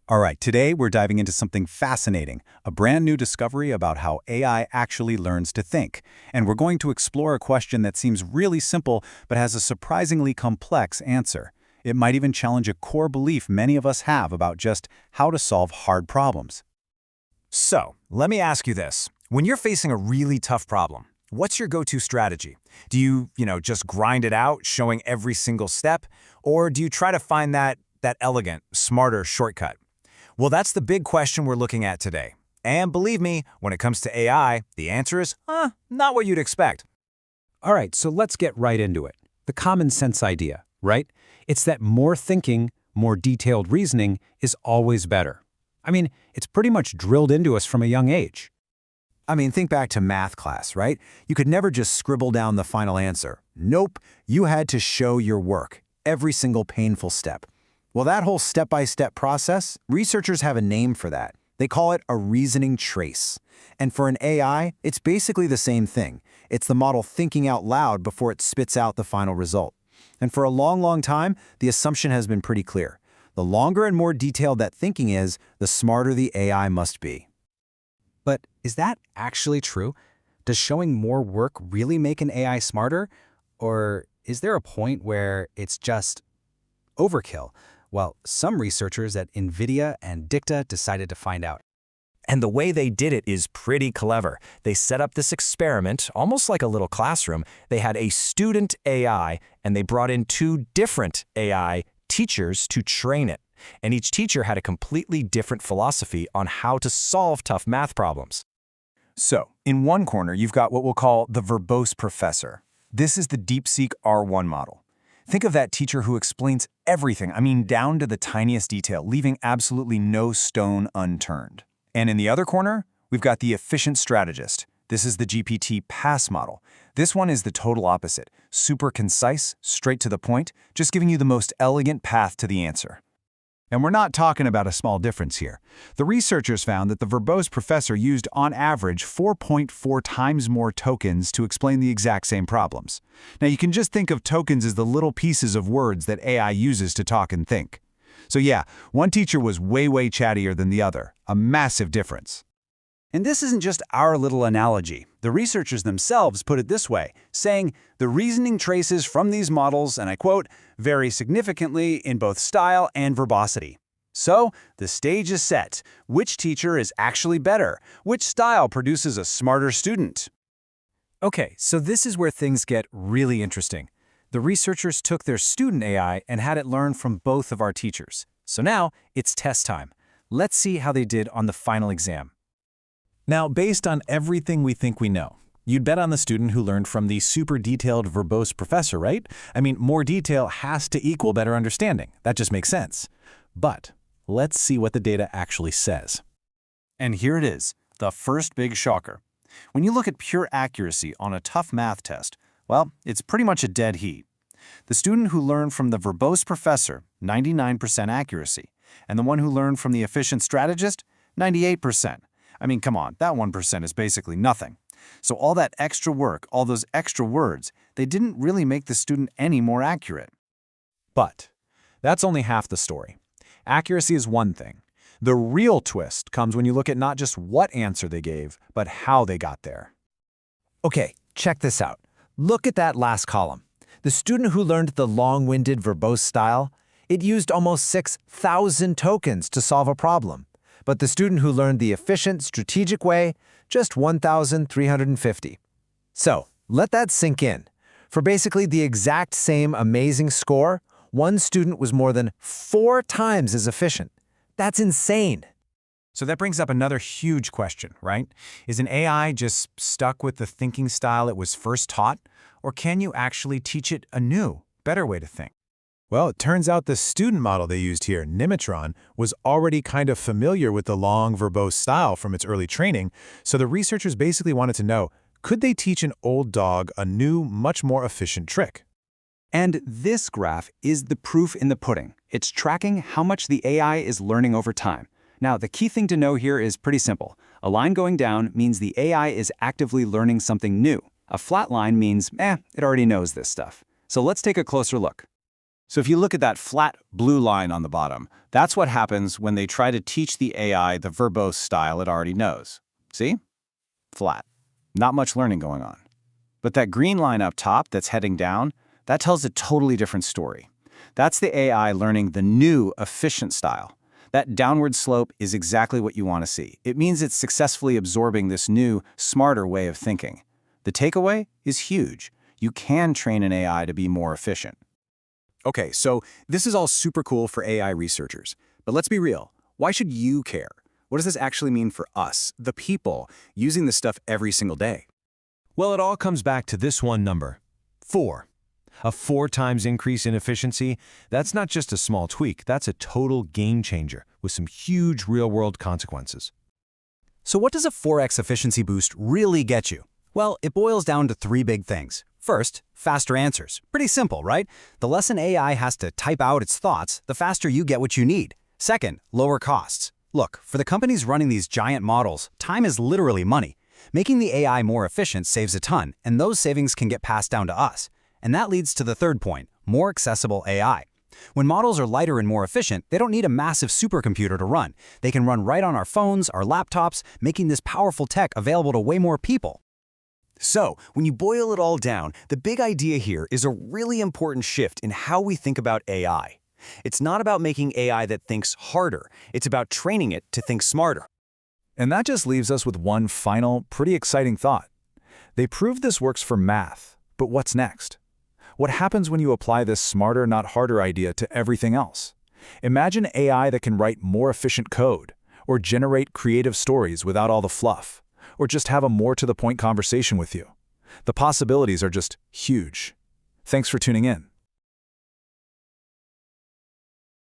All right, today we're diving into something fascinating, a brand new discovery about how AI actually learns to think. And we're going to explore a question that seems really simple but has a surprisingly complex answer. It might even challenge a core belief many of us have about just how to solve hard problems. So, let me ask you this. When you're facing a really tough problem, what's your go-to strategy? Do you, just grind it out, showing every single step? Or do you try to find that elegant, smarter shortcut? Well, that's the big question we're looking at today. And believe me, when it comes to AI, the answer is, not what you'd expect. All right, so let's get right into it. The common sense idea, right? It's that more thinking, more detailed reasoning is always better. I mean, it's pretty much drilled into us from a young age. Think back to math class, right? You could never just scribble down the final answer. Nope, you had to show your work, every single painful step. Well, that whole step-by-step process, researchers have a name for that. They call it a reasoning trace. And for an AI, it's basically the same thing. It's the model thinking out loud before it spits out the final result. And for a long, long time, the assumption has been pretty clear. The longer and more detailed that thinking is, the smarter the AI must be. But is that actually true? Does showing more work really make an AI smarter? Or is there a point where it's just overkill? Well, some researchers at NVIDIA and Dicta decided to find out. And the way they did it is pretty clever. They set up this experiment, almost like a little classroom. They had a student AI, and they brought in two different AI teachers to train it. And each teacher had a completely different philosophy on how to solve tough math problems. So, in one corner, you've got what we'll call the verbose professor. This is the DeepSeek R1 model. Think of that teacher who explains everything, down to the tiniest detail, leaving absolutely no stone unturned. And in the other corner, we've got the efficient strategist. This is the GPT-OSS model. This one is the total opposite, super concise, straight to the point, just giving you the most elegant path to the answer. And we're not talking about a small difference here. The researchers found that the verbose professor used, on average, 4.4 times more tokens to explain the exact same problems. Now, you can just think of tokens as the little pieces of words that AI uses to talk and think. So yeah, one teacher was way chattier than the other. A massive difference. And this isn't just our little analogy. The researchers themselves put it this way, saying, the reasoning traces from these models, and I quote, vary significantly in both style and verbosity. So, the stage is set. Which teacher is actually better? Which style produces a smarter student? Okay, so this is where things get really interesting. The researchers took their student AI and had it learn from both of our teachers. So now, it's test time. Let's see how they did on the final exam. Now, based on everything we think we know, you'd bet on the student who learned from the super detailed verbose professor, right? More detail has to equal better understanding. That just makes sense. But let's see what the data actually says. And here it is, the first big shocker. When you look at pure accuracy on a tough math test, well, it's pretty much a dead heat. The student who learned from the verbose professor, 99% accuracy, and the one who learned from the efficient strategist, 98%. Come on, that 1% is basically nothing. So all that extra work, all those extra words, they didn't really make the student any more accurate. But that's only half the story. Accuracy is one thing. The real twist comes when you look at not just what answer they gave, but how they got there. Okay, check this out. Look at that last column. The student who learned the long-winded verbose style, it used almost 6,000 tokens to solve a problem. But the student who learned the efficient, strategic way, just 1,350. So, let that sink in. For basically the exact same amazing score, one student was more than 4 times as efficient. That's insane. So that brings up another huge question, right? Is an AI just stuck with the thinking style it was first taught? Or can you actually teach it a new, better way to think? Well, it turns out the student model they used here, Nimitron, was already kind of familiar with the long, verbose style from its early training, so the researchers basically wanted to know, could they teach an old dog a new, much more efficient trick? And this graph is the proof in the pudding. It's tracking how much the AI is learning over time. Now, the key thing to know here is pretty simple. A line going down means the AI is actively learning something new. A flat line means, it already knows this stuff. So let's take a closer look. So if you look at that flat blue line on the bottom, that's what happens when they try to teach the AI the verbose style it already knows. See? Flat. Not much learning going on. But that green line up top that's heading down, that tells a totally different story. That's the AI learning the new, efficient style. That downward slope is exactly what you want to see. It means it's successfully absorbing this new, smarter way of thinking. The takeaway is huge. You can train an AI to be more efficient. Okay, so this is all super cool for AI researchers. But let's be real. Why should you care? What does this actually mean for us, the people, using this stuff every single day? Well, it all comes back to this one number, 4. A 4 times increase in efficiency, that's not just a small tweak, that's a total game changer with some huge real-world consequences. So what does a 4x efficiency boost really get you? Well, it boils down to 3 big things. First, faster answers. Pretty simple, right? The less an AI has to type out its thoughts, the faster you get what you need. Second, lower costs. Look, for the companies running these giant models, time is literally money. Making the AI more efficient saves a ton, and those savings can get passed down to us. And that leads to the third point, more accessible AI. When models are lighter and more efficient, they don't need a massive supercomputer to run. They can run right on our phones, our laptops, making this powerful tech available to way more people. So, when you boil it all down, the big idea here is a really important shift in how we think about AI. It's not about making AI that thinks harder. It's about training it to think smarter. And that just leaves us with one final, pretty exciting thought. They proved this works for math, but what's next? What happens when you apply this smarter, not harder idea to everything else? Imagine AI that can write more efficient code, or generate creative stories without all the fluff, or just have a more to the point conversation with you. The possibilities are just huge. Thanks for tuning in.